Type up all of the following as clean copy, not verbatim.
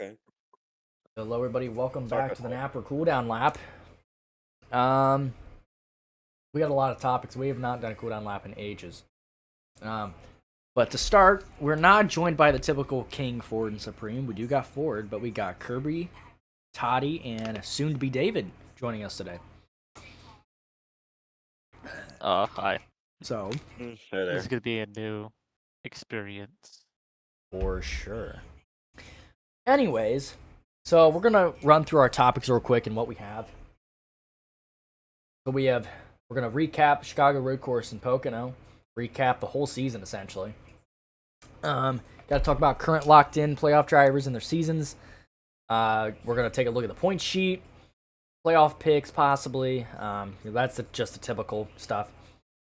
Okay. Hello, everybody. Welcome Sorry back about to the that. Napra cooldown lap. Um, we got a lot of topics. We have not done a cooldown lap in ages. Um, but to start, we're not joined by the typical King, Ford, and Supreme. We do got Ford, but we got Kirby, Toddy, and soon to be David joining us today. Hi. So, Hey This is there. gonna be a new experience. for sure. Anyways, so we're gonna run through our topics real quick and what we have. So we're gonna recap Chicago Road Course in Pocono, recap the whole season essentially. Got to talk about current locked in playoff drivers and their seasons. We're going to take a look at the point sheet, playoff picks, possibly. That's just the typical stuff.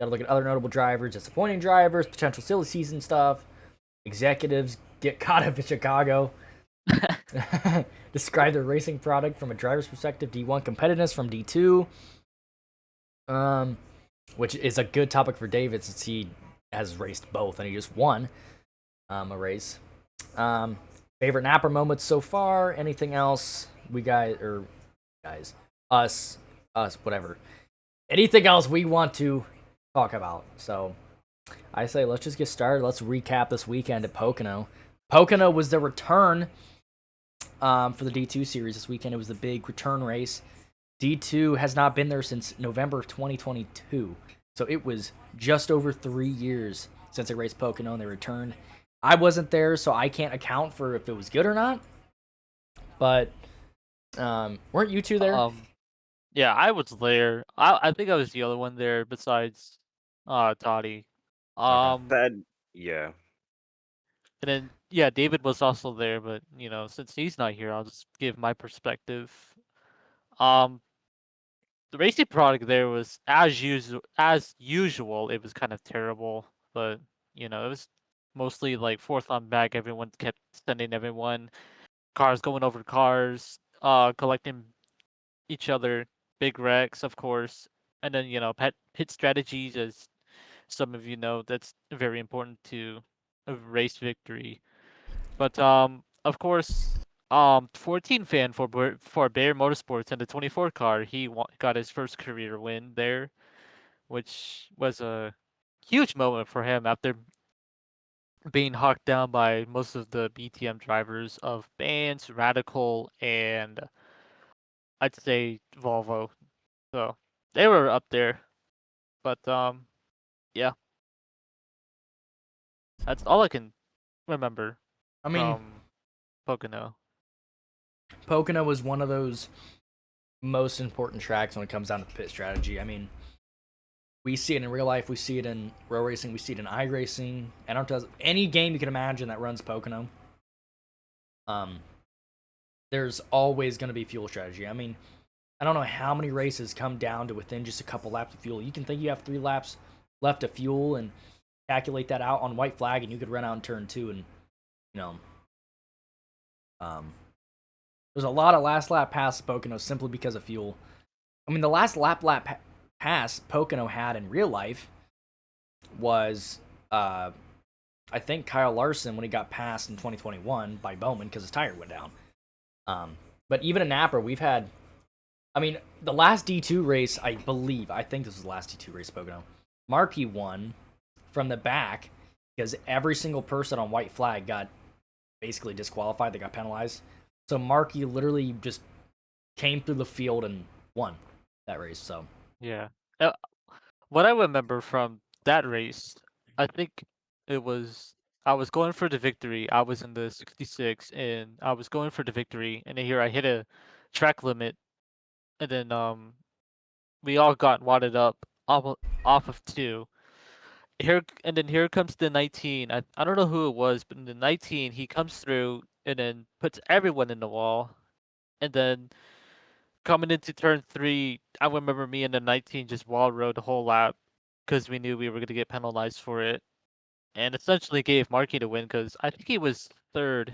Got to look at other notable drivers, disappointing drivers, potential silly season stuff, executives get caught up in Chicago. Describe their racing product from a driver's perspective, D1 competitiveness from D2, which is a good topic for David since he has raced both and he just won a race. Um, Favorite Napper moments so far? Anything else? We guys or guys, us, whatever. Anything else we want to talk about? So I say let's just get started. Let's recap this weekend at Pocono. Pocono was the return for the D2 series this weekend. It was the big return race. D2 has not been there since November of 2022. So it was just over 3 years since they raced Pocono and they returned. I wasn't there, so I can't account for if it was good or not. But weren't you two there? Um, yeah, I was there. I think I was the other one there besides Toddy. Okay. And That yeah. then yeah, David was also there, but since he's not here, I'll just give my perspective. Um, the racing product there was as usual, it was kind of terrible, but it was mostly like fourth on back. Everyone kept sending everyone cars going over cars, collecting each other, big wrecks, of course, and then pit strategies, as some of you know, that's very important to a race victory. But of course, 14 fan for Bear Motorsports and the 24 car, got his first career win there, which was a huge moment for him after being hawked down by most of the BTM drivers of Bands, Radical, and I'd say Volvo. So they were up there. But yeah, that's all I can remember I mean, from Pocono. Pocono was one of those most important tracks when it comes down to pit strategy. I mean, we see it in real life, we see it in row racing, we see it in iRacing, and any game you can imagine that runs Pocono. Um, there's always going to be fuel strategy. I mean, I don't know how many races come down to within just a couple laps of fuel. You can think you have 3 laps left of fuel and calculate that out on white flag, and you could run out in turn 2. And you know, um, there's a lot of last lap pass Pocono simply because of fuel. I mean, the last pass Pocono had in real life was, I think, Kyle Larson when he got passed in 2021 by Bowman because his tire went down. But even in Napra, we've had. I mean, the last D2 race, I think this was the last D2 race Pocono. Markey won from the back because every single person on white flag got basically disqualified. They got penalized. So Markey literally just came through the field and won that race. So Yeah. Uh, what I remember from that race, I think it was I was going for the victory. I was in the 66 and I was going for the victory, and then here I hit a track limit, and then we all got wadded up off of two. Here comes the 19. I don't know who it was, but in the 19 he comes through and then puts everyone in the wall. And then coming into turn 3, I remember me and the 19 just wall rode the whole lap because we knew we were going to get penalized for it. And essentially gave Marky the win because I think he was third.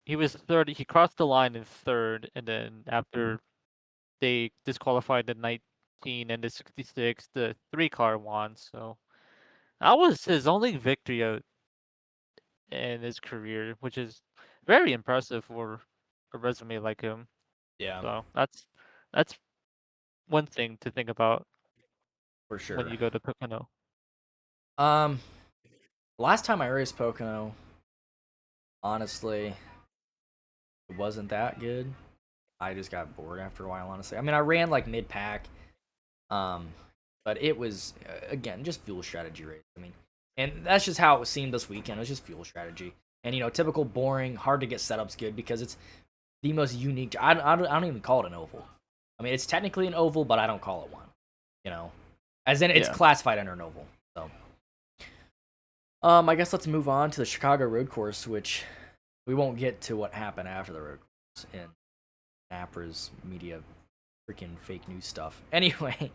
He was third. He crossed the line in third, and then after they disqualified the 19 and the 66, the 3 car won. So that was his only victory in his career, which is very impressive for a resume like him. Yeah, So that's one thing to think about for when sure. you go to Pocono. Um, last time I raced Pocono, honestly, it wasn't that good. I just got bored after a while, honestly. I mean, I ran like mid pack, um, but it was again just fuel strategy race. I mean, and that's just how it seemed this weekend. It was just fuel strategy, and typical boring, hard to get setups good because it's the most unique. I don't even call it an oval. I mean, it's technically an oval, but I don't call it one. You know, as in it's Yeah. classified under an oval. So, I guess let's move on to the Chicago Road Course, which we won't get to what happened after the road course in Napra's media freaking fake news stuff. Anyway,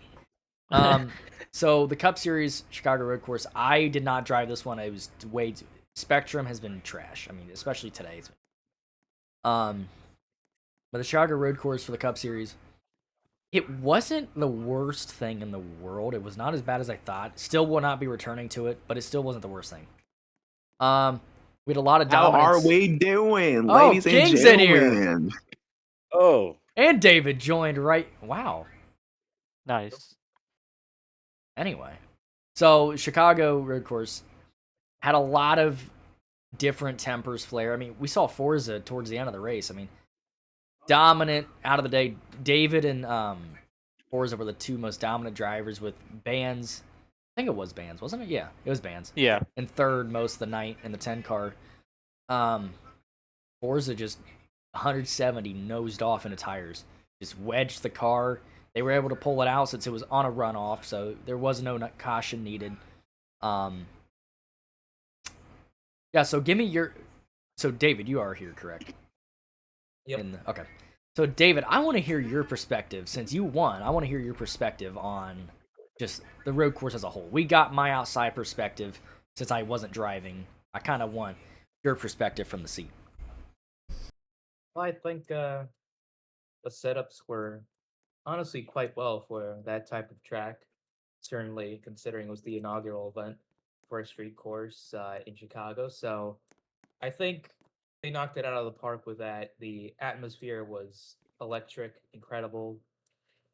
so the Cup Series Chicago Road Course, I did not drive this one. It was way too, Spectrum has been trash. I mean, especially today. Um, but the Chicago Road Course for the Cup Series, it wasn't the worst thing in the world. It was not as bad as I thought. Still will not be returning to it, but it still wasn't the worst thing. Um, we had a lot of How are dominance. we doing, Oh, ladies and King's in here, gentlemen? Oh, and David joined. Right? Wow. Nice. Anyway, so Chicago Road Course had a lot of different tempers flair. I mean, we saw Forza towards the end of the race. I mean, dominant out of the day. David and Forza were the two most dominant drivers with Bands. I think it was Bands, wasn't it? Yeah, it was Bands. Yeah. And third most of the night in the 10 car. Um, Forza just 170 nosed off into tires, just wedged the car. They were able to pull it out since it was on a runoff, so there was no caution needed. Um, yeah. So give me your. So David, you are here, correct? yep. Okay. So David, I want to hear your perspective since you won. I want to hear your perspective on just the road course as a whole. We got my outside perspective since I wasn't driving. I kind of want your perspective from the seat. Well, I think the setups were honestly quite well for that type of track. Certainly, considering it was the inaugural event for a street course in Chicago. So I think they knocked it out of the park with that. The atmosphere was electric, incredible,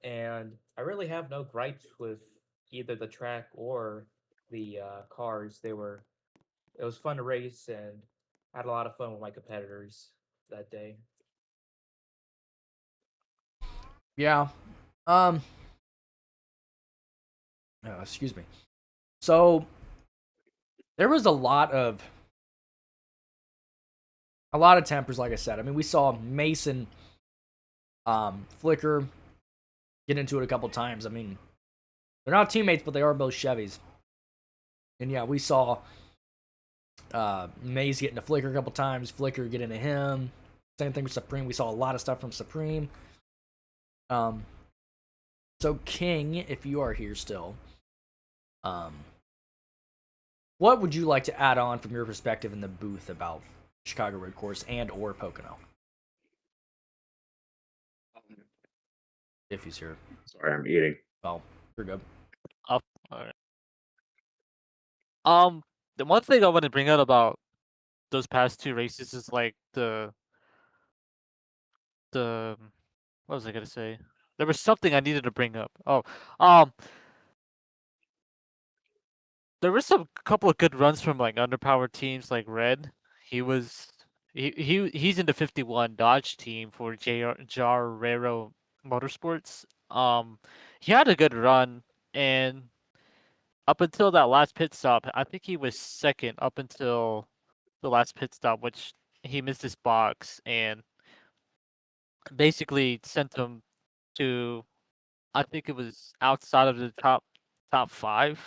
and I really have no gripes with either the track or the cars. It was fun to race, and I had a lot of fun with my competitors that day. Yeah. Um. Excuse me. So there was a lot of tempers, like I said. I mean, we saw Mason, Flicker get into it a couple times. I mean, they're not teammates, but they are both Chevys. And yeah, we saw Maze get into Flicker a couple times, Flicker get into him. Same thing with Supreme. We saw a lot of stuff from Supreme. Um, so King, if you are here still, um, what would you like to add on from your perspective in the booth about Chicago Road Course and or Pocono? If he's here. Sorry, I'm eating. Well, you're good. Up. Alright. The one thing I want to bring out about those past two races is like the what was I gonna say? There was something I needed to bring up. Oh, um, there were some couple of good runs from like underpowered teams like Red. He was he's in the 51 Dodge team for Jarrero Motorsports. He had a good run, and up until that last pit stop, I think he was second up until the last pit stop, which he missed his box and basically sent him to, I think it was outside of the top five.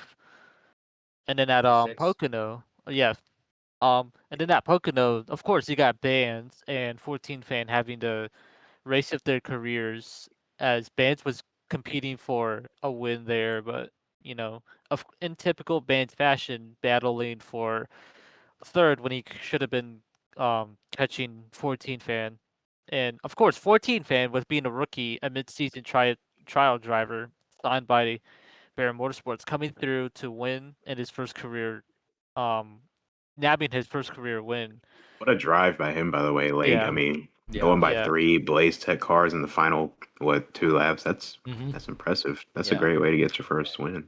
And then at Top six. Pocono, yeah. And then at Pocono, of course, you got Bands and 14 Fan having the race of their careers, as Bands was competing for a win there, but in typical Bands fashion, battling for third when he should have been catching 14 Fan. And of course, 14 Fan was being a rookie, a mid-season trial driver signed by Barron Motorsports, coming through to win in his first career, um, nabbing his first career win. What a drive by him, by the way. Late. I Yeah, mean, Yeah. going by yeah. 3 Blaze Tech cars in the final 2 laps. Mhm. That's impressive. That's a Yeah. great way to get your first win.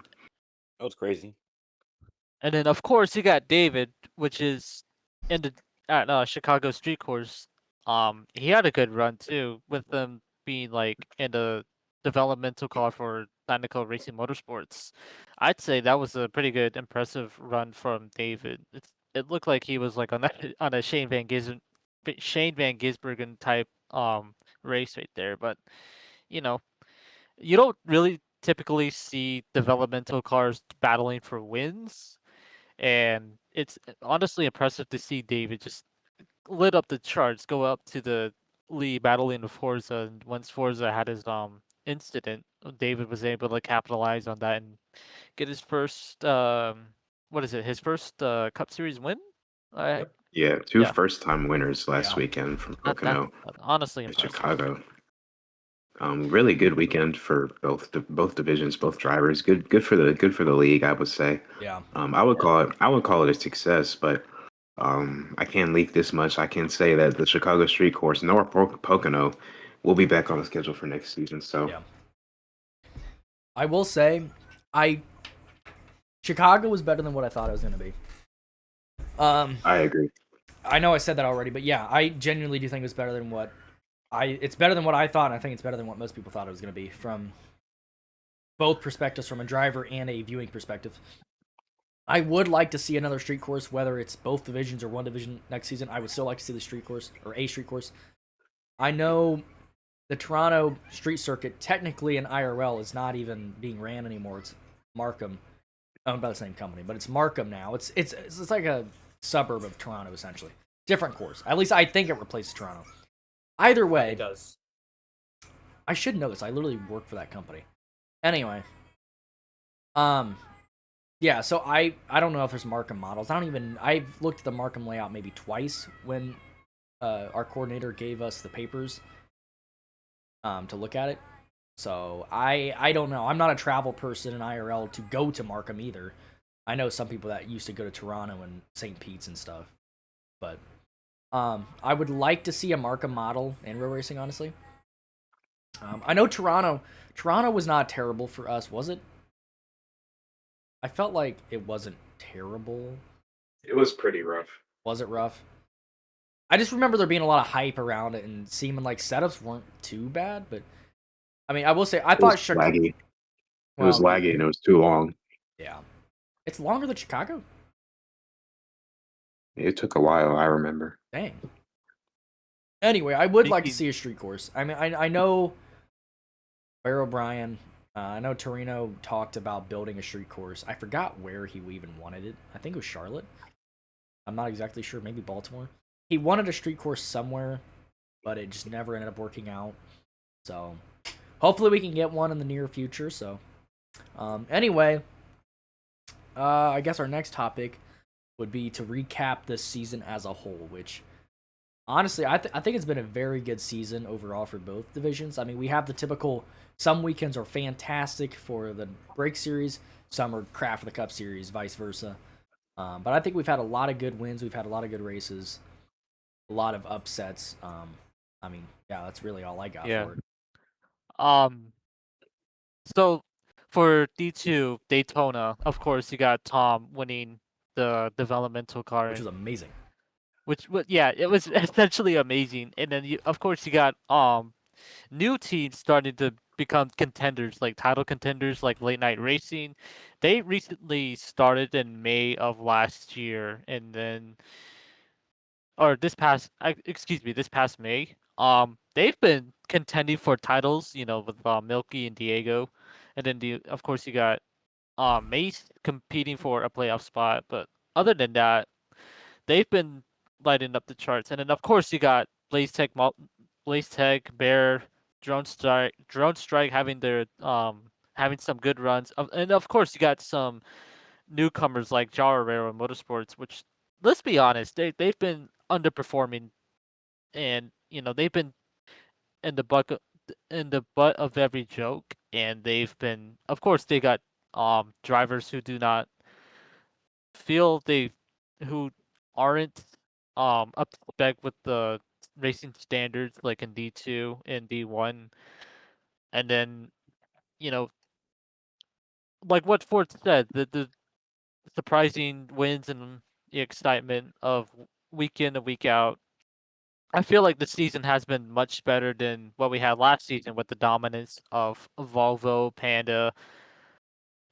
That was crazy. And then of course you got David, which is in the at Chicago Street Course. He had a good run too, with them being like in the developmental car for Dinoco Racing Motorsports. I'd say that was a pretty good, impressive run from David. It looked like he was like on that on a Shane Van Gisbergen type race right there. But you know, you don't really typically see developmental cars battling for wins, and it's honestly impressive to see David just lit up the charts, go up to the lead battling with Forza, and once Forza had his incident, David was able to capitalize on that and get his first what is it? His first Cup Series win? I Yep. Yeah, 2 Yeah. first-time winners last Yeah. weekend from that that's Pocono honestly and impressive. Chicago. Really good weekend for both divisions, both drivers. Good for the league, I would say. Yeah. I would call it a success, but I can't leak this much. I can say that the Chicago Street Course nor Pocono will be back on the schedule for next season. So Yeah. I will say, Chicago was better than what I thought it was going to be. I agree. I know I said that already, but yeah, I genuinely do think it's better than what it's better than what I thought, and I think it's better than what most people thought it was going to be from both perspectives, from a driver and a viewing perspective. I would like to see another street course, whether it's both divisions or one division next season. I would still like to see the street course or a street course. I know the Toronto street circuit, technically in IRL, is not even being ran anymore. It's Markham, owned by the same company, but it's Markham now. It's like a suburb of Toronto, essentially. Different course. At least I think it replaces Toronto. Either way, It does. I should know this. I literally work for that company. Anyway, yeah. So I don't know if there's Markham models. I've looked at the Markham layout maybe twice when our coordinator gave us the papers to look at it. So I don't know. I'm not a travel person in IRL to go to Markham either. I know some people that used to go to Toronto and St. Pete's and stuff, but I would like to see a Markham model in real racing. Honestly, I know Toronto was not terrible for us, was it? I felt like it wasn't terrible. It was pretty rough. Was it rough? I just remember there being a lot of hype around it and seeming like setups weren't too bad, but I mean, I will say I It was thought Chicago. laggy. It was Well, laggy and it was too long. yeah, it's longer than Chicago. It took a while, I remember. Dang. Anyway, I would like to Speaking- see a street course. I mean, I know Bear O'Brien. I know Torino talked about building a street course. I forgot where he even wanted it. I think it was Charlotte. I'm not exactly sure. Maybe Baltimore. He wanted a street course somewhere, but it just never ended up working out. So hopefully we can get one in the near future. So anyway, I guess our next topic would be to recap this season as a whole, which honestly, I think it's been a very good season overall for both divisions. I mean, we have the typical, some weekends are fantastic for the Break Series, some are crap for the Cup Series, vice versa. But I think we've had a lot of good wins. We've had a lot of good races, a lot of upsets. I mean, yeah, that's really all I got Yeah. for it, So for D2 Daytona, of course, you got Tom winning the developmental car, which was amazing. yeah, it was essentially amazing. And then of course, you got new teams starting to become contenders, like title contenders, like Late Night Racing. They recently started in May of last year, and then or this past May. They've been contending for titles, with Milky and Diego, and then of course you got Mace competing for a playoff spot. But other than that, they've been lighting up the charts. And then of course you got Blaze Tech, Bear, Drone Strike having their having some good runs. And of course you got some newcomers like Jarrero Motorsports, which, let's be honest, they've been underperforming, and they've been in the butt of every joke, and they've been, of course, they got drivers who do not feel they who aren't up to spec with the racing standards like in D2 and D1, and then you know like what Ford said, the surprising wins and the excitement of week in and week out. I feel like the season has been much better than what we had last season with the dominance of Volvo, Panda,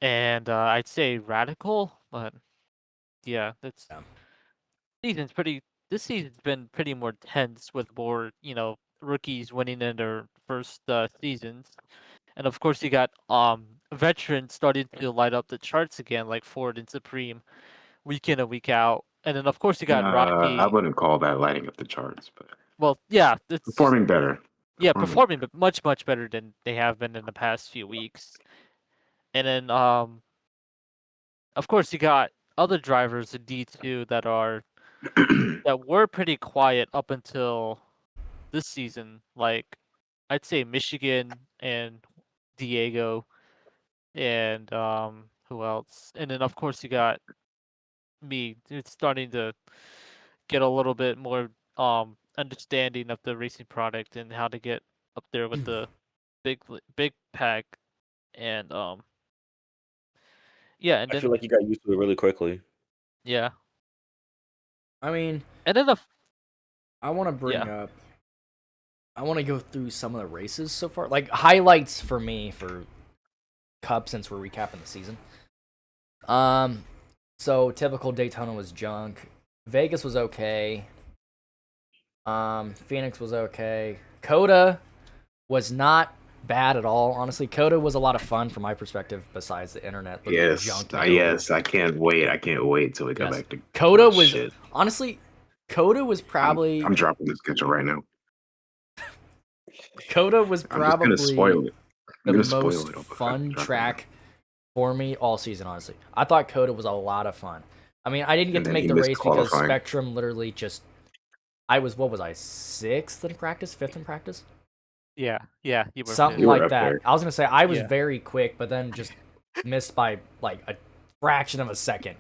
and I'd say Radical. But yeah, that's Yeah. season's pretty. This season's been pretty more tense with more rookies winning in their first seasons, and of course you got veterans starting to light up the charts again, like Ford and Supreme, week in and week out. And then of course you got I Rocky. wouldn't call that lighting up the charts, but Well, yeah, it's performing better. yeah, Performing. performing but much better than they have been in the past few weeks. And then of course you got other drivers in D2 that were pretty quiet up until this season, like I'd say Michigan and Diego and who else? And then of course you got me. It's starting to get a little bit more understanding of the racing product and how to get up there with the big pack and yeah, and I feel then like you got used to it really quickly. yeah, I mean, and then the I want to bring yeah. up. I want to go through some of the races so far, like highlights for me for Cup since we're recapping the season. So typical Daytona was junk. Vegas was okay. Phoenix was okay. Coda was not bad at all. Honestly, Coda was a lot of fun from my perspective. Besides the internet, literally Yes, junked yes, I can't wait. I can't wait till we go Yes. back to Coda oh, was shit. honestly, Coda was probably I'm dropping the schedule right now. Coda was I'm just gonna probably spoil it. I'm the gonna spoil most it. I'll fun drop it track for me all season. Honestly, I thought Coda was a lot of fun. I mean, I didn't get And to then make he the missed race because qualifying. Spectrum literally just. I was what was I 6th in practice, 5th in practice, You were something fifth. You were like up that. there. I was gonna say I was Yeah. very quick, but then just missed by like a fraction of a second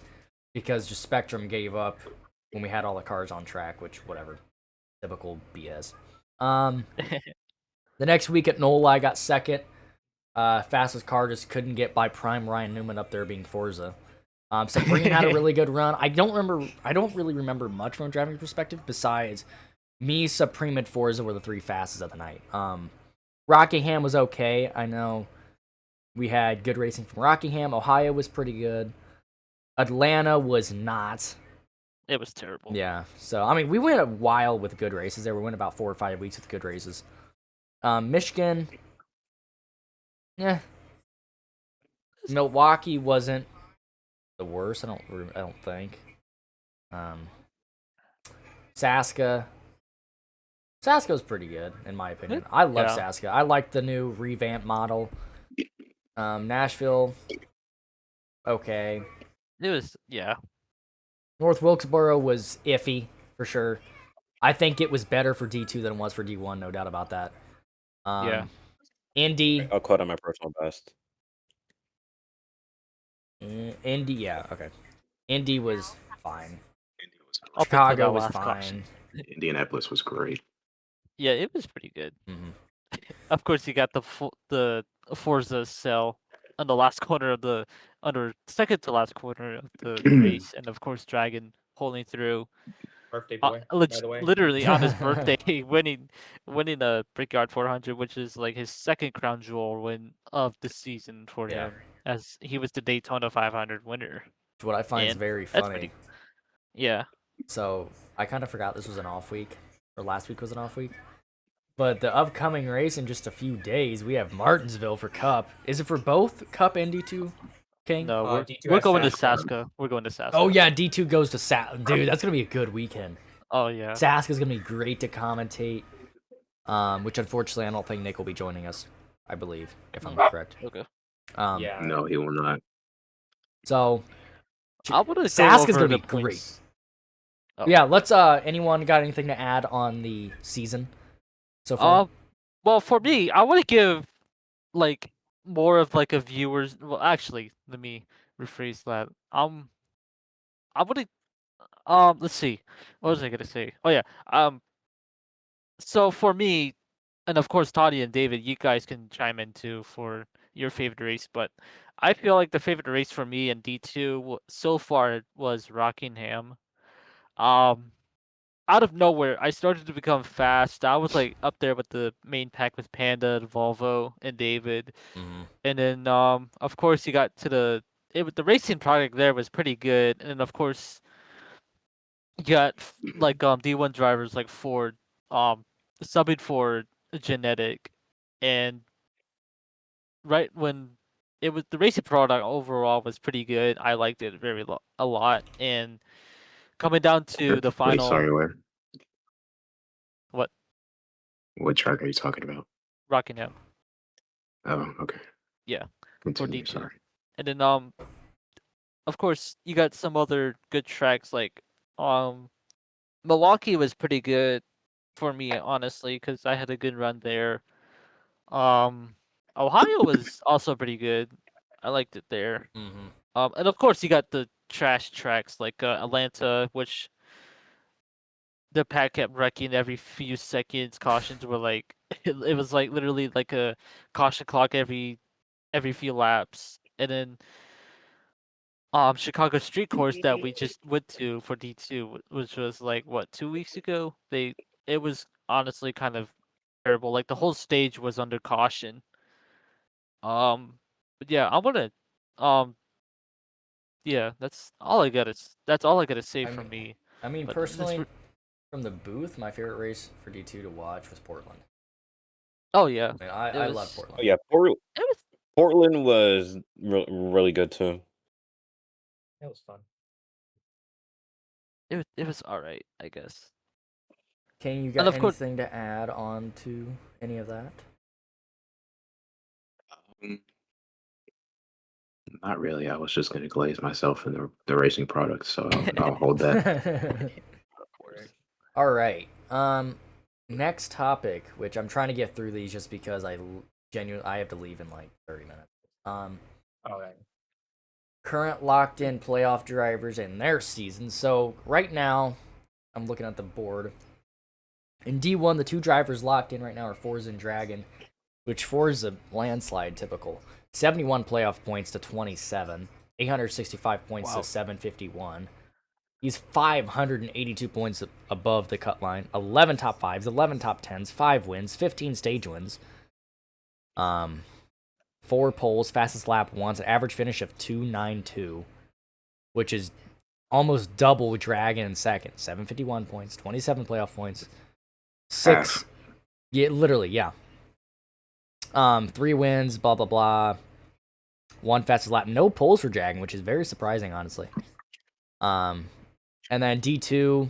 because just Spectrum gave up when we had all the cars on track, which whatever, typical BS. The next week at NOLA, I got second. Fastest car just couldn't get by Prime Ryan Newman up there being Forza. Supreme had a really good run. I don't really remember much from a driving perspective besides me, Supreme, and Forza were the 3 fastest of the night. Rockingham was okay. I know we had good racing from Rockingham. Ohio was pretty good. Atlanta was not. It was terrible. Yeah. So I mean, we went a while with good races there. We went about 4 or 5 weeks with good races. Michigan, yeah. Milwaukee wasn't the worst. I don't think. Saska was pretty good in my opinion. I love Yeah. Saska. I like the new revamped model. Nashville, okay. It was North Wilkesboro was iffy for sure. I think it was better for D2 than it was for D1, no doubt about that. Yeah. Indy, I'll quote on my personal best. Indy, yeah, okay. Indy was fine. Indy was Up until Chicago that was last fine. caution. Indianapolis was great. Yeah, it was pretty good. Mhm. Of course, you got the Forza cell on the last corner of the second to last corner of the race, and of course Dragon pulling through. Birthday boy, by the way. Literally on his birthday, winning a Brickyard 400, which is like his second crown jewel win of the season for Yeah. him, as he was the Daytona 500 winner. What I find is And very that's funny. Yeah. So I kind of forgot this was an off week, or last week was an off week. But the upcoming race in just a few days, we have Martinsville for Cup. Is it for both Cup and D2, King? No, D2 we're has going to Saska. Saska. We're going to Saska. Oh yeah, D2 goes to Dude, that's gonna be a good weekend. Oh yeah. Saska's gonna be great to commentate. Which unfortunately I don't think Nick will be joining us. I believe, if I'm correct. Okay. Yeah. No, he will not. So I want to go Saska's over gonna the be great. points. Oh. Yeah, let's. Anyone got anything to add on the season so far? Well, for me, I want to give like more of like a viewer's. Well, actually, let me rephrase that. I want to. let's see. What was I gonna say? Oh yeah. So for me, and of course Toddy and David, you guys can chime in too for your favorite race, but I feel like the favorite race for me in D2 so far was Rockingham. Um, Out of nowhere, I started to become fast. I was like up there with the main pack with Panda, Volvo, and David. Mm-hmm. And then of course you got to the racing product there was pretty good. And then of course you got like D1 drivers like Ford subbing for Genetic, and right when it was the racing product overall was pretty good. I liked it a lot. And coming down to the Wait, final, sorry, where? what, What track are you talking about? Rockingham, Oh, okay. yeah, for Continue. D2. Sorry. And then of course you got some other good tracks like um Milwaukee was pretty good for me honestly because I had a good run there. Um, Ohio was also pretty good. I liked it there. Mm-hmm. And of course you got the trash tracks like Atlanta, which the pack kept wrecking every few seconds. Cautions were like it was like literally like a caution clock every few laps. And then Chicago Street Course that we just went to for D2, which was like what 2 weeks ago. It was honestly kind of terrible. Like the whole stage was under caution. But yeah, I'm gonna um yeah, that's all I gotta say I for mean, me. I mean, But personally, from the booth, my favorite race for D2 to watch was Portland. oh yeah, I mean, it I love was Portland. Oh yeah, it was Portland was really good too. That was fun. it was all right, I guess. Kane, you And got of course, anything to add on to any of that? Mm, Not really. I was just going to glaze myself in the racing products, so I'll hold that. of course. All right. Next topic, which I'm trying to get through these just because I have to leave in like 30 minutes. All right. Current locked in playoff drivers in their season. So right now, I'm looking at the board. In D1, the two drivers locked in right now are Forza and Dragon, which Forza landslide typical. 71 playoff points to 27, 865 points Wow. to 751. He's 582 points above the cut line. 11 top fives, 11 top tens, 5 wins, 15 stage wins. 4 poles, fastest lap once, an average finish of 292, which is almost double Dragon in second. 751 points, 27 playoff points, 6. Yeah, literally, yeah. 3 wins, blah blah blah. 1 fastest lap, no poles for Dragon, which is very surprising, honestly. And then D2,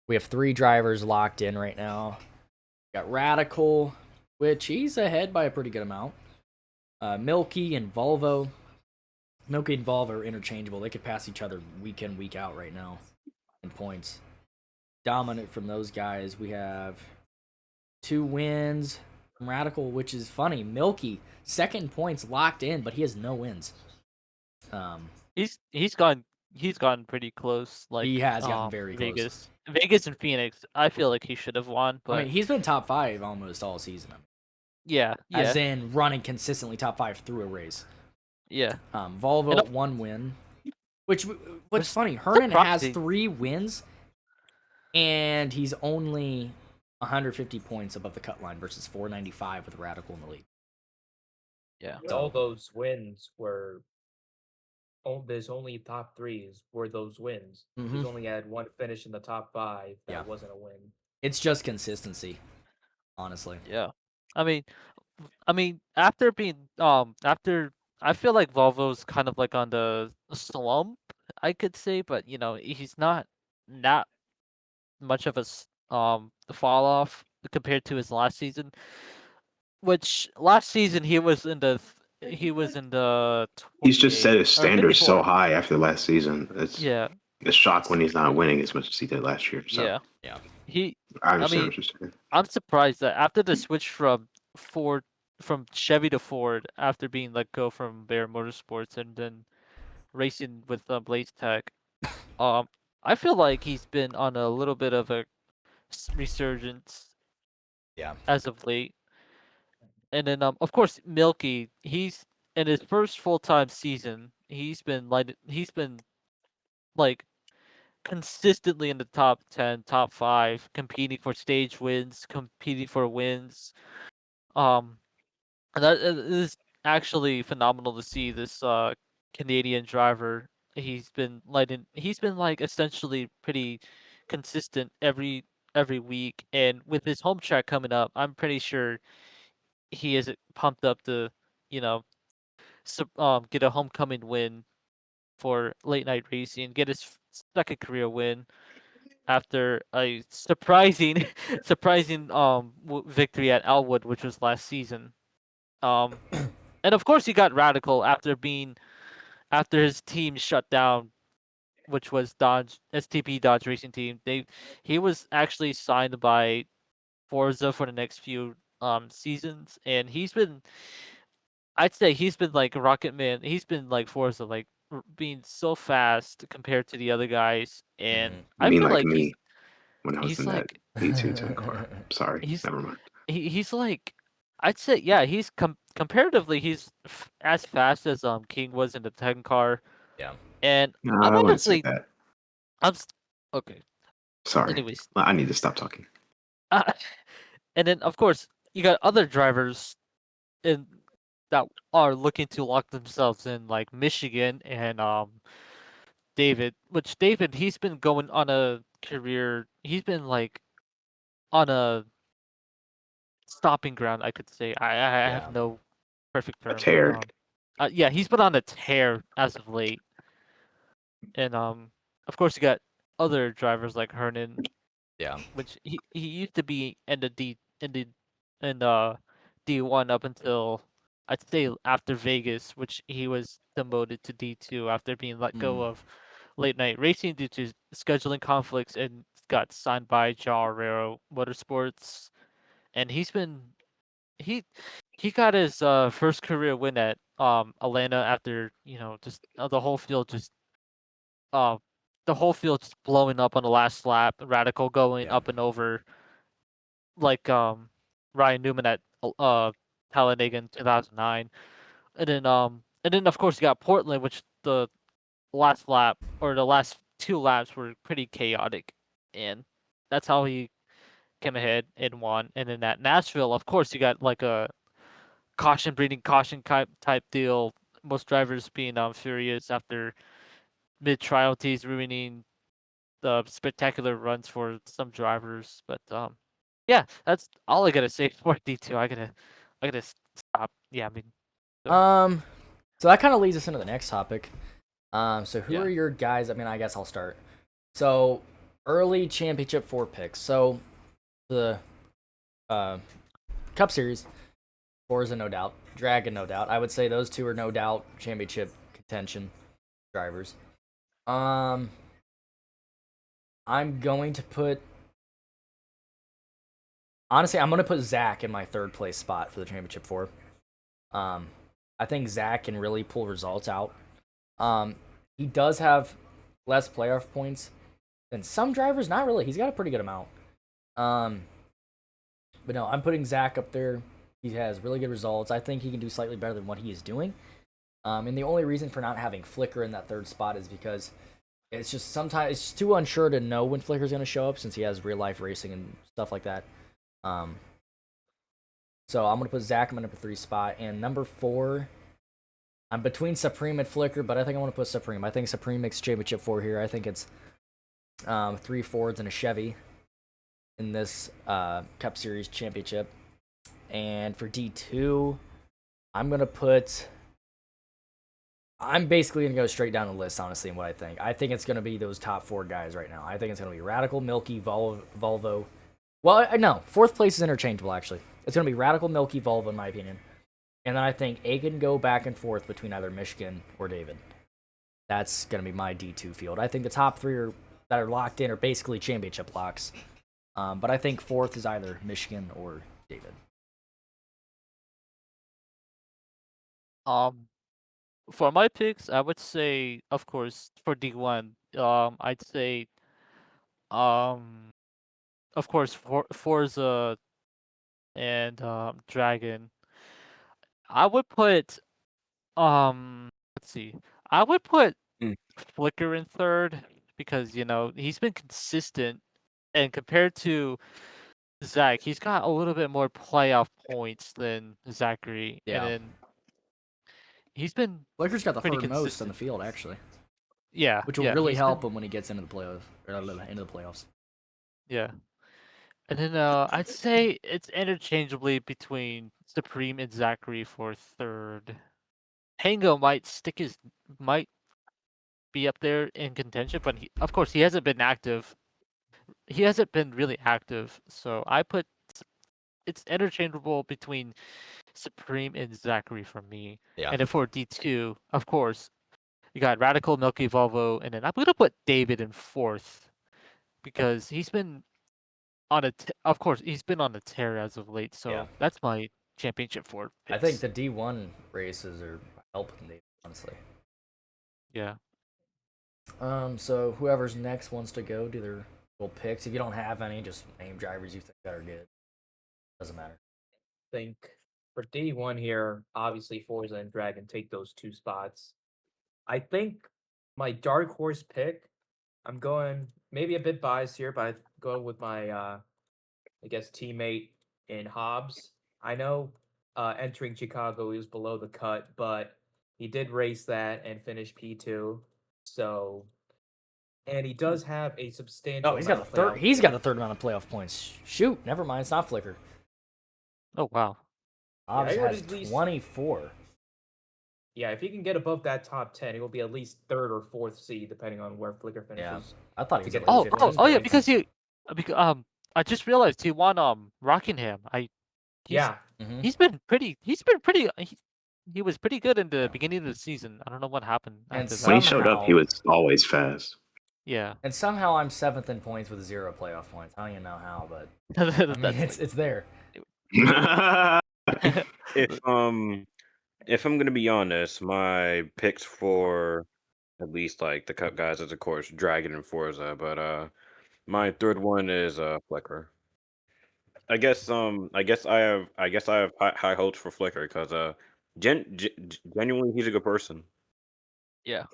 we have 3 drivers locked in right now. We got Radical, which he's ahead by a pretty good amount. Milky and Volvo. Milky and Volvo are interchangeable. They could pass each other week in, week out right now in points. Dominant from those guys. We have 2 wins from Radical, which is funny. Milky, second points locked in, but he has no wins. He's gotten pretty close. Like He has gotten very close. Vegas and Phoenix. I feel like he should have won, but I mean, he's been top 5 almost all season. yeah, As in running consistently top 5 through a race. yeah. Volvo And 1 win. What's Which- funny, Hernan has surprising. 3 wins, and he's only 150 points above the cut line versus 495 with Radical in the lead. Yeah. All those wins were. There's only top threes were those wins. He's Mhm. only had one finish in the top 5 that Yeah. wasn't a win. It's just consistency, honestly. Yeah. I mean, after after I feel like Volvo's kind of like on the slump, I could say, but he's not much of a fall off compared to his last season. Which last season he was in the He's just set 28 his or standards so 54. high after last season. It's Yeah, a shock when he's not winning as much as he did last year. So yeah. Yeah. He, I I understand mean, what you're saying. I'm surprised that after the switch from Chevy to Ford after being let go from Bear Motorsports and then racing with Blaze Tech, um, I feel like he's been on a little bit of a resurgence Yeah. as of late. And then of course Milky, he's in his first full time season. He's been like consistently in the top 10, top 5, competing for stage wins, competing for wins. Um, and that is actually phenomenal to see this Canadian driver. He's been like essentially pretty consistent every week, and with his home track coming up, I'm pretty sure he is pumped up to, you know, get a homecoming win for late night racing, get his second career win after a surprising surprising victory at Elwood, which was last season. Um, and of course he got radical after his team shut down, which was Dodge STP Dodge Racing Team. He was actually signed by Forza for the next few seasons, and I'd say he's been like Rocket Man. He's been like Forza, like being so fast compared to the other guys, and You I mean feel like like me when I was he's in that like D2 10 car? Sorry, he's never mind. he's like I'd say yeah he's comparatively he's as fast as King was in the 10 car, Yeah. and No, I'm I wouldn't say honestly that. I'm s- okay. Sorry. Anyways, I need to stop talking. uh, and then of course you got other drivers in that are looking to lock themselves in, like Michigan and David. Which David, he's been going on a career. He's been like on a stopping ground, I could say. I have Yeah. no perfect A term. tear. Yeah, he's been on a tear as of late, and of course you got other drivers like Hernan, Yeah. which he used to be in the D1 up until I'd say after Vegas, which he was demoted to D2 after being let go of late night racing due to scheduling conflicts, and got signed by Joao Herrero Motorsports. And he he got his first career win at Atlanta after, just uh the whole field just blowing up on the last lap, Radical going Yeah. up and over like Ryan Newman at Talladega in 2009. And then of course you got Portland, which the last lap or the last two laps were pretty chaotic, and that's how he came ahead and won. And then at Nashville, of course, you got like a caution breeding caution type deal. Most drivers being furious after mid trialties ruining the spectacular runs for some drivers. But yeah, that's all I gotta say for D2. I gotta stop. Yeah, I mean, so, So that kind of leads us into the next topic. So who yeah. are your guys? I mean, I guess I'll start. So early championship 4 picks. So the uh, Cup Series, Forza no doubt, Dragon no doubt. I would say those two are no doubt championship contention drivers. I'm going to put honestly, I'm gonna put Zach in my third place spot for the championship 4. I think Zach can really pull results out. He does have less playoff points than some drivers. Not really. He's got a pretty good amount. Um, but no, I'm putting Zach up there. He has really good results. I think he can do slightly better than what he is doing. And the only reason for not having Flicker in that third spot is because it's just sometimes it's just too unsure to know when Flicker's going to show up since he has real life racing and stuff like that. Um, so I'm going to put Zach in my number 3 spot. And number 4, I'm between Supreme and Flicker, but I think I want to put Supreme. I think Supreme makes championship 4 here. I think it's 3 Fords and a Chevy in this Cup Series championship. And for D2, I'm basically going to go straight down the list, honestly, in what I think. I think it's going to be those top 4 guys right now. I think it's going to be Radical, Milky, Volvo. Well, no, 4th place is interchangeable, actually. It's going to be Radical, Milky, Volvo, in my opinion. And then I think A can go back and forth between either Michigan or David. That's going to be my D2 field. I think the top 3 that are locked in are basically championship locks. But I think 4th is either Michigan or David. For my picks, I would say, of course, for D1, I'd say Of course, Forza and Dragon. I would put let's see. I would put Mm. Flicker in third because he's been consistent, and compared to Zach, he's got a little bit more playoff points than Zachary, and Yeah. then he's been Flicker's got the pretty third most on the consistent. field, actually, Yeah, which will yeah, really he's help been him when he gets into the playoffs. Or into the playoffs. yeah. And then I'd say it's interchangeably between Supreme and Zachary for third. Pango might be up there in contention, but of course he hasn't been active. He hasn't been really active, so it's interchangeable between Supreme and Zachary for me. Yeah. And then for D2, of course, you got Radical, Milky, Volvo, and then I'm gonna put David in fourth because he's been of course he's been on the tear as of late. So Yeah. that's my championship four I picks. think the D1 races are helping David, honestly. Yeah. So whoever's next wants to go do their little picks. If you don't have any, just name drivers you think that are good. Doesn't matter. Think for D1 here, obviously Forza and Dragon take those 2 spots. I think my dark horse pick, I'm going maybe a bit biased here, but I go with my I guess teammate in Hobbs. I know entering Chicago he was below the cut, but he did race that and finish P2. So and he does have a substantial Oh, he's got the amount of third. playoff He's got the points. third amount of playoff points. Shoot, never mind. It's not Flicker. Oh wow. Hobbs he would has at least 24. Yeah, if he can get above that top 10, he will be at least third or fourth seed, depending on where Flicker Yeah, finishes. I thought he To was get at like to Oh, 15. yeah, points. because I just realized he won Rockingham. He's Yeah, Mhm. he's been pretty he was pretty good in the beginning of the season. I don't know what happened And after When he that. showed up, he Somehow- was always fast. Yeah. And somehow I'm 7th in points with 0 playoff points. I don't even know how, but I mean That's it's there. If if I'm gonna be honest, my picks for at least like the Cup guys is of course Dragon and Forza, but my third one is Flicker. I guess I have high hopes for Flicker because genuinely he's a good person. yeah.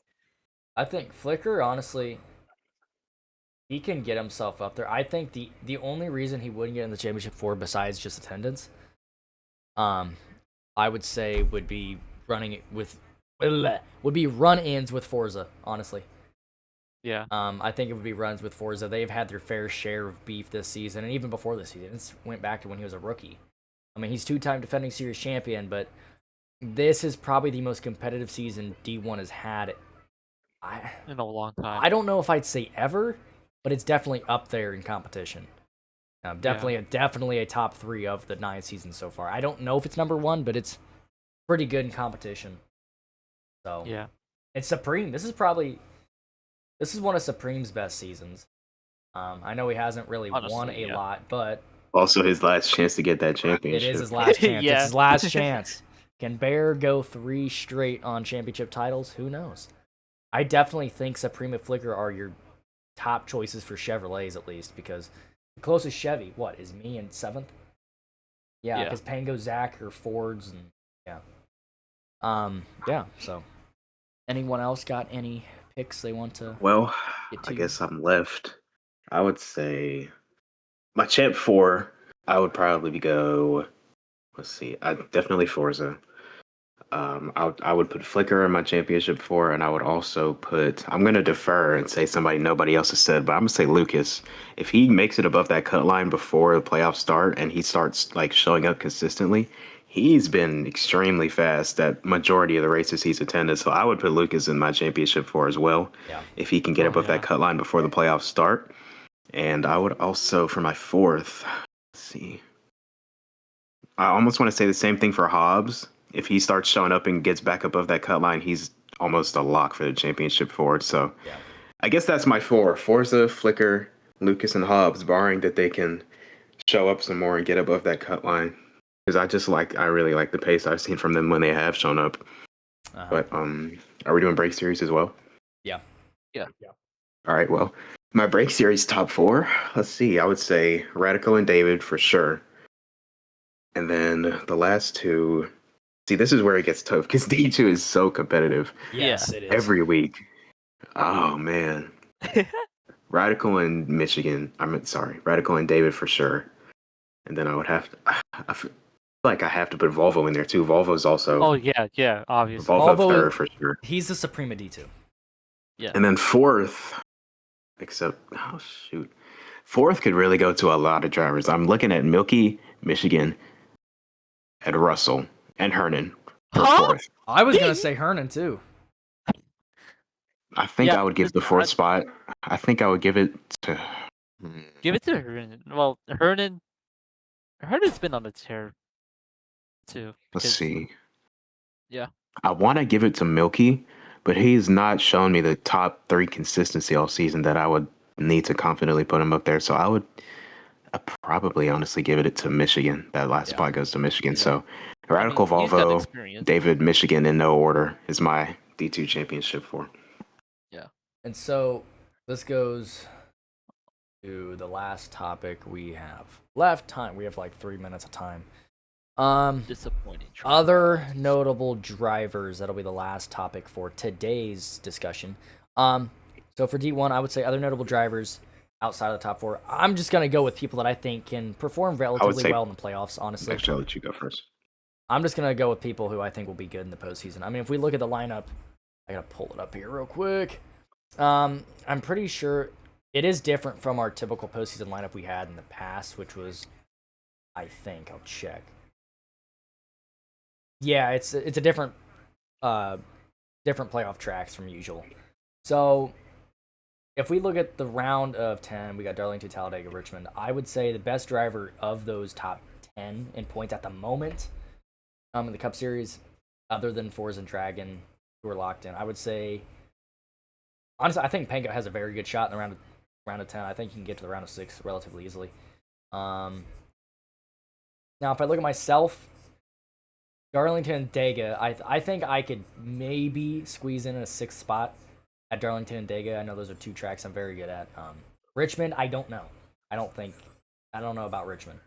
I think Flicker, honestly, he can get himself up there. I think the only reason he wouldn't get in the championship 4 besides just attendance, I would say would be run-ins with Forza, honestly. Yeah. I think it would be runs with Forza. They've had their fair share of beef this season, and even before this season. It went back to when he was a rookie. I mean, he's 2-time defending series champion, but this is probably the most competitive season D1 has had. In a long time. I don't know if I'd say ever, but it's definitely up there in competition. Definitely a top 3 of the 9 seasons so far. I don't know if it's number 1, but it's pretty good in competition. So Yeah. it's Supreme. This is one of Supreme's best seasons. I know he hasn't really won Honestly, a yeah. lot, but Also, his last chance to get that it championship. is his last chance. Yeah. It's his last chance. Can Bear go 3 straight on championship titles? Who knows? I definitely think Supreme and Flicker are your top choices for Chevrolets, at least, because the closest Chevy, what, is me in 7th? Yeah, Yeah. because Pango, Zach, or Fords, and yeah. Yeah, so. Anyone else got any picks they want to Well, get I to? guess I'm left. I would say my champ 4, I would probably go. Let's see. Definitely Forza. I would put Flicker in my championship 4, and I would also put. I'm gonna defer and say somebody nobody else has said, but I'm gonna say Lucas. If he makes it above that cut line before the playoffs start, and he starts like showing up consistently, he's been extremely fast at majority of the races he's attended. So I would put Lucas in my championship 4 as well. Yeah. If he can get Oh, above yeah. that cut line before the playoffs start. And I would also, for my 4th, let's see. I almost want to say the same thing for Hobbs. If he starts showing up and gets back above that cut line, he's almost a lock for the championship forward. So Yeah. I guess that's my 4. Forza, Flicker, Lucas, and Hobbs, barring that they can show up some more and get above that cut line. Because I really like the pace I've seen from them when they have shown up. Uh-huh. But are we doing break series as well? Yeah. Yeah. All right, well, My break series top four. Let's see. I would say Radical and David for sure. And then the last two. See, this is where it gets tough because D2 is so competitive Yes, it is. every week. Oh man. Radical and Michigan. Sorry, Radical and David for sure. And then I would have to. I feel like I have to put Volvo in there too. Volvo's also Oh yeah, obviously. Volvo Volvo- third for sure. He's the Suprema D2. Yeah. And then fourth, except oh shoot, fourth could really go to a lot of drivers. I'm looking at Milky, Michigan, and Russell and Hernan for Huh? fourth. I was gonna say Hernan too. I think Yeah, I would give the listen, fourth spot. I think I would give it to. Give it to Hernan. Well, Hernan's been on a tear too. Let's because- see. Yeah. I want to give it to Milky, but he's not shown me the top three consistency all season that I would need to confidently put him up there. So I would probably honestly give it to Michigan. That last Yeah. spot goes to Michigan. Yeah. So Radical he's got Volvo, experience. David, Michigan in no order is my D2 championship for. And so this goes to the last topic we have left. Time we have like 3 minutes of time. Disappointing. Other notable drivers. That'll be the last topic for today's discussion. So for D1, I would say other notable drivers outside of the top four. I'm just gonna go with people that I think can perform relatively say- well in the playoffs. Honestly, Actually, I'll let you go first. I'm just gonna go with people who I think will be good in the postseason. I mean, if we look at the lineup, I gotta pull it up here real quick. I'm pretty sure it is different from our typical postseason lineup we had in the past, which was, I think, I'll check. Yeah, it's a different playoff tracks from usual. So if we look at the round of 10, we got Darlington, Talladega, Richmond. I would say the best driver of those top 10 in points at the moment in the Cup Series, other than Forza and Dragon, who are locked in, I would say, honestly, I think Pango has a very good shot in the round of 10. I think he can get to the round of 6 relatively easily. Now, if I look at myself, Darlington and Dega, I think I could maybe squeeze in a 6th spot at Darlington and Dega. I know those are two tracks I'm very good at. Richmond, I don't know. I don't know about Richmond.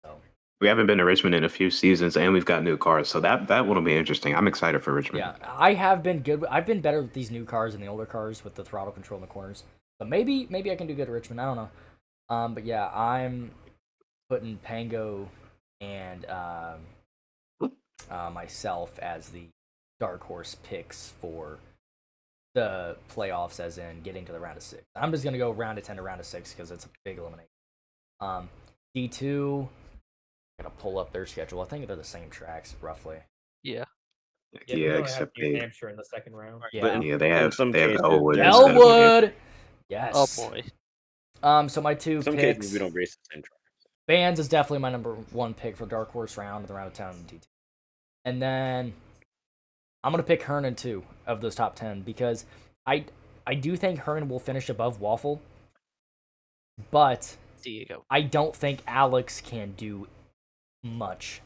So We haven't been to Richmond in a few seasons, and we've got new cars, so that will be interesting. I'm excited for Richmond. yeah, I have been good. I've been better with these new cars than the older cars with the throttle control in the corners. But maybe I can do good at Richmond. I don't know. But yeah, I'm putting Pango and myself as the dark horse picks for the playoffs, as in getting to the round of 6. I'm just gonna go round of 10 to round of 6 because it's a big elimination. D2, I'm gonna pull up their schedule. I think they're the same tracks roughly. Yeah. Yeah, we Yeah, don't except have New they Hampshire in the second round. Yeah, But yeah they have some they have cases, Elwood. there's- instead of New Hampshire. Elwood. Oh Yes. boy. So my two In some picks. cases, we don't race the same track. Bands is definitely my number one pick for Dark Horse round, the round of 10 and D2. And then I'm gonna pick Hernan too of those top 10 because I do think Hernan will finish above Waffle, but Diego. I don't think Alex can do much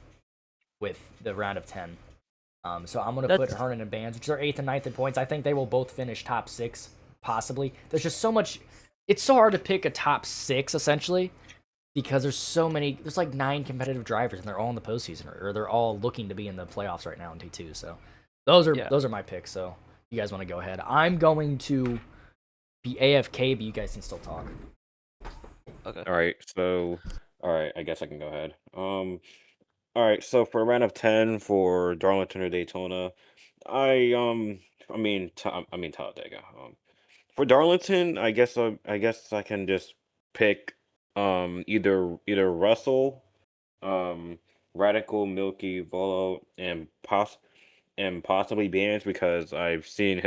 with the round of 10. So I'm gonna put That's- Hernan and Bands, which are 8th and 9th in points. I think they will both finish top 6, possibly. There's just so much. It's so hard to pick a top 6 essentially because there's so many. There's like 9 competitive drivers, and they're all in the postseason, or they're all looking to be in the playoffs right now in D2. So those are my picks. So you guys want to go ahead? I'm going to be AFK, but you guys can still talk. Okay. All right, I guess I can go ahead. All right, so for a round of 10 for Darlington or Daytona, I mean Talladega. For Darlington, I guess I can just pick either Russell, Radical, Milky, Volo, and possibly Bands because I've seen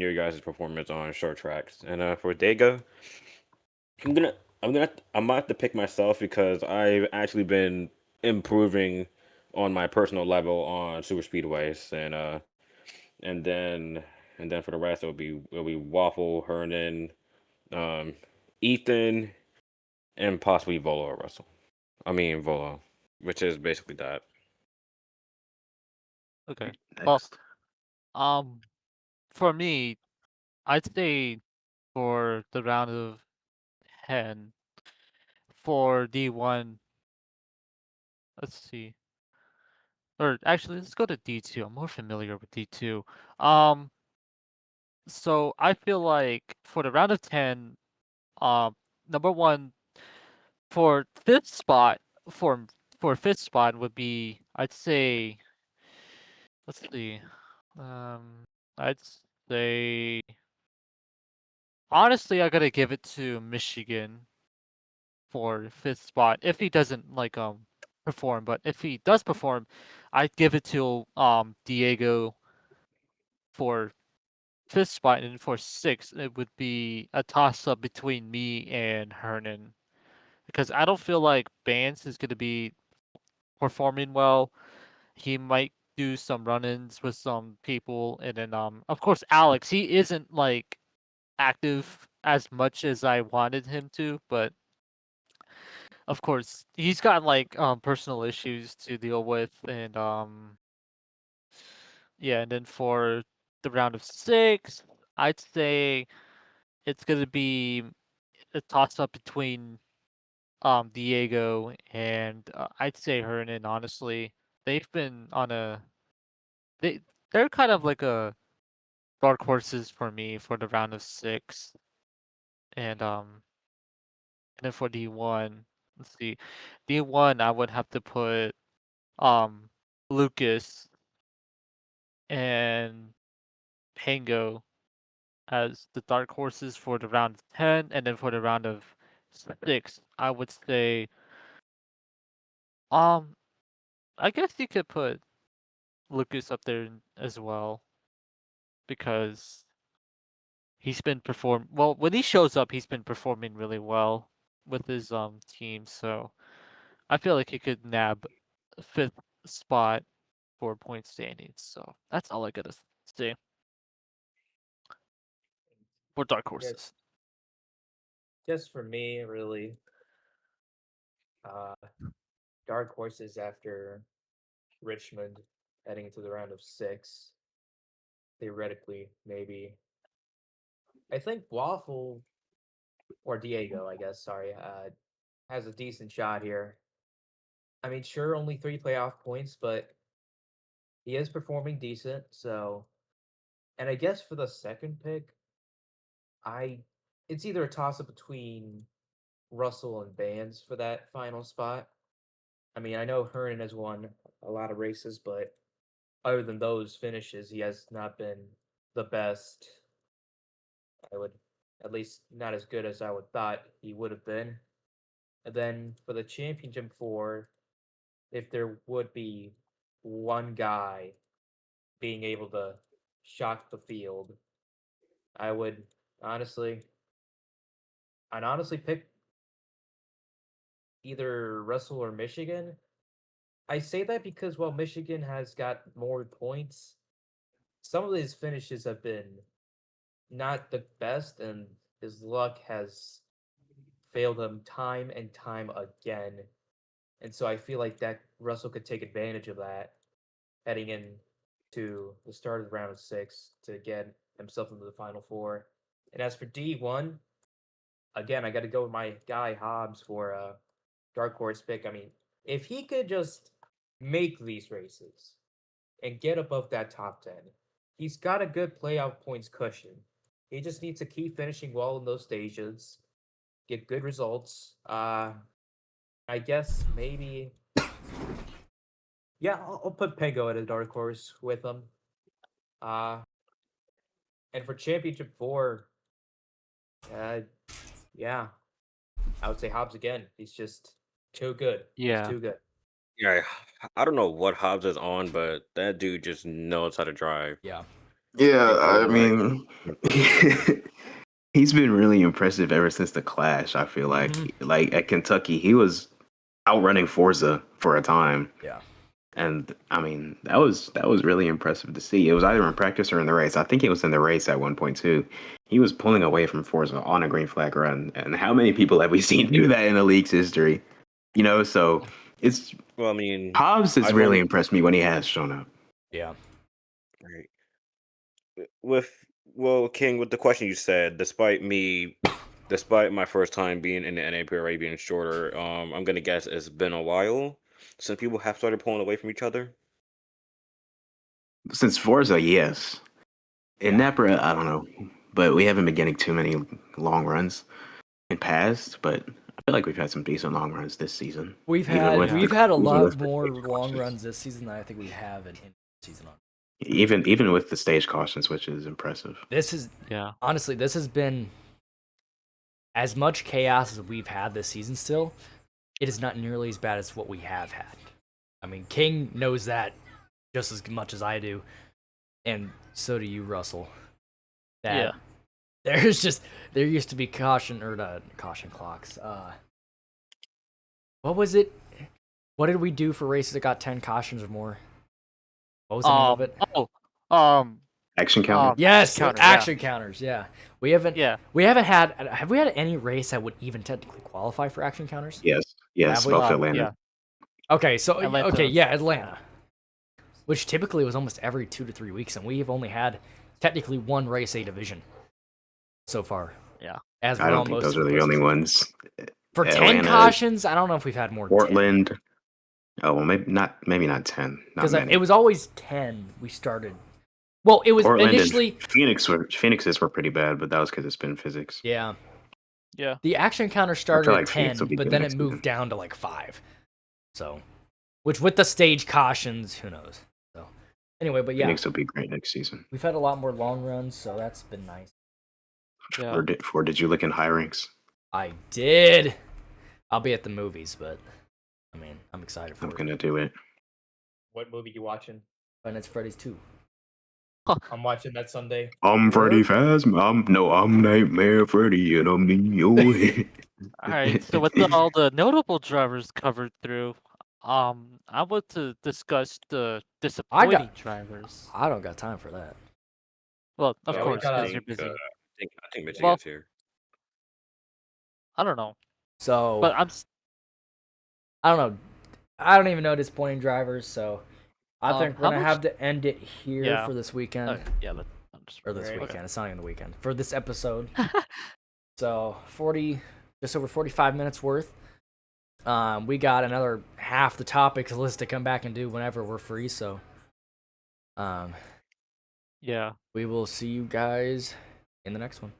your guys' performance on short tracks. And for Dega, I'm gonna I might have to pick myself because I've actually been improving on my personal level on super speedways and then for the rest it'll be Waffle, Hernan, um, Ethan, and possibly Volo or Russell. I mean Volo, which is basically that. Okay. Well, Next. for me, I'd say for the round of 10 for D1. Let's see. Or actually, let's go to D2. I'm more familiar with D2. Um, so I feel like for the round of 10, um, number one for fifth spot for fifth spot would be, I'd say, let's see. I'd say honestly, I gotta give it to Michigan for fifth spot. If he doesn't like perform, but if he does perform, I'd give it to Diego for fifth spot, and for sixth it would be a toss up between me and Hernan, because I don't feel like Vance is gonna be performing well. He might do some run-ins with some people, and then of course Alex, he isn't like active as much as I wanted him to, but of course he's got like personal issues to deal with, and yeah, and then for the round of six, I'd say it's gonna be a toss up between Diego and I'd say Hernan. Honestly, they've been on a they they're kind of like a dark horses for me for the round of six, and then for D1, let's see, D1 I would have to put um Lucas and Pango as the dark horses for the round of 10, and then for the round of six, I would say um I guess you could put Lucas up there as well, because he's been perform well when he shows up. He's been performing really well with his team, so I feel like he could nab fifth spot for point standings. So that's all I gotta say for dark Yes, horses. just for me, really, uh, dark horses after Richmond heading into the round of six. Theoretically, maybe. I think Waffle or Diego, I guess. Sorry, has a decent shot here. I mean, sure, only 3 playoff points, but he is performing decent. So, and I guess for the second pick, I it's either a toss up between Russell and Vans for that final spot. I mean, I know Hernan has won a lot of races, but other than those finishes, he has not been the best. I would, at least not as good as I would thought he would have been. And then for the championship four, if there would be one guy being able to shock the field, I would honestly, I'd honestly pick either Russell or Michigan. I say that because while Michigan has got more points, some of his finishes have been not the best, and his luck has failed him time and time again. And so I feel like that Russell could take advantage of that heading in to the start of round of six to get himself into the final four. And as for D1, again, I got to go with my guy Hobbs for a dark horse pick. I mean, if he could just make these races and get above that top 10, he's got a good playoff points cushion. He just needs to keep finishing well in those stages, get good results. I guess maybe, yeah, I'll put Pego at a dark horse with him. Uh, and for championship four, uh, yeah, I would say Hobbs again. He's just too good. He's Yeah, too good. Yeah, I don't know what Hobbs is on, but that dude just knows how to drive. Yeah. Yeah, For I like, mean, he's been really impressive ever since the Clash. I feel like at Kentucky, he was outrunning Forza for a time, Yeah. and I mean that was really impressive to see. It was either in practice or in the race. I think it was in the race at one point too. He was pulling away from Forza on a green flag run, and how many people have we seen do that in the league's history? So it's well, I mean, Hobbs has I've really only impressed me when he has shown up. Yeah. right, with well, King, with the question you said, despite my first time being in the NAPRA being shorter, I'm gonna guess it's been a while since people have started pulling away from each other. Since Forza, yes. In Yeah. Napra, I don't know, but we haven't been getting too many long runs in past. But I feel like we've had some decent long runs this season. We've even had with we've the, had a even lot with the more stage long cautions. runs this season than I think we have in season on. Even with the stage cautions, which is impressive. This is Yeah. honestly, this has been as much chaos as we've had this season still. It is not nearly as bad as what we have had. I mean, King knows that just as much as I do, and so do you, Russell. That Yeah. there used to be caution clocks. What was it? What did we do for races that got 10 cautions or more? What was the name of it? Action counter. Yes, counter, action counters. Yeah, we haven't had. Have we had any race that would even technically qualify for action counters? Yes, Have we? both Atlanta. Yeah. Okay, so Atlanta. Atlanta, which typically was almost every 2 to 3 weeks, and we've only had technically one race A division so far. Yeah. As I well, don't think most those of are the places. only ones. For 10 Atlanta, cautions, I don't know if we've had more than 10. Portland. Oh well, maybe not 10. Not Because many. it was always 10 we started. Well, it was Portland initially and Phoenixes were pretty bad, but that was because it's been physics. Yeah. Yeah. The action counter started like at Phoenix 10, will be but good then it next moved season. down to like 5. So, which with the stage cautions, who knows? So, anyway, but yeah, Phoenix will be great next season. we've had a lot more long runs, so that's been nice. Yeah. Or did you look in high ranks? I did. I'll be at the movies, but I mean, I'm excited for I'm it. gonna do it. What movie you watching? Five Nights at Freddy's 2. I'm watching that Sunday. I'm Freddy Word? Fazbear. I'm Nightmare Freddy, and I'm Neo. All right. So with all the notable drivers covered through, I want to discuss the disappointing drivers. I don't got time for that. Well, of Yeah, we course, gotta- because you're busy. I think Mitchie Well- gets here. I don't know, So, but I don't know. I don't even know disappointing drivers, so I think we're how gonna much- have to end it here Yeah. for this weekend. yeah. I'm just Or this Right. weekend. It's not even the weekend. For this episode. So 40, just over 45 minutes worth. We got another half the topics list to come back and do whenever we're free. So, Yeah. we will see you guys in the next one.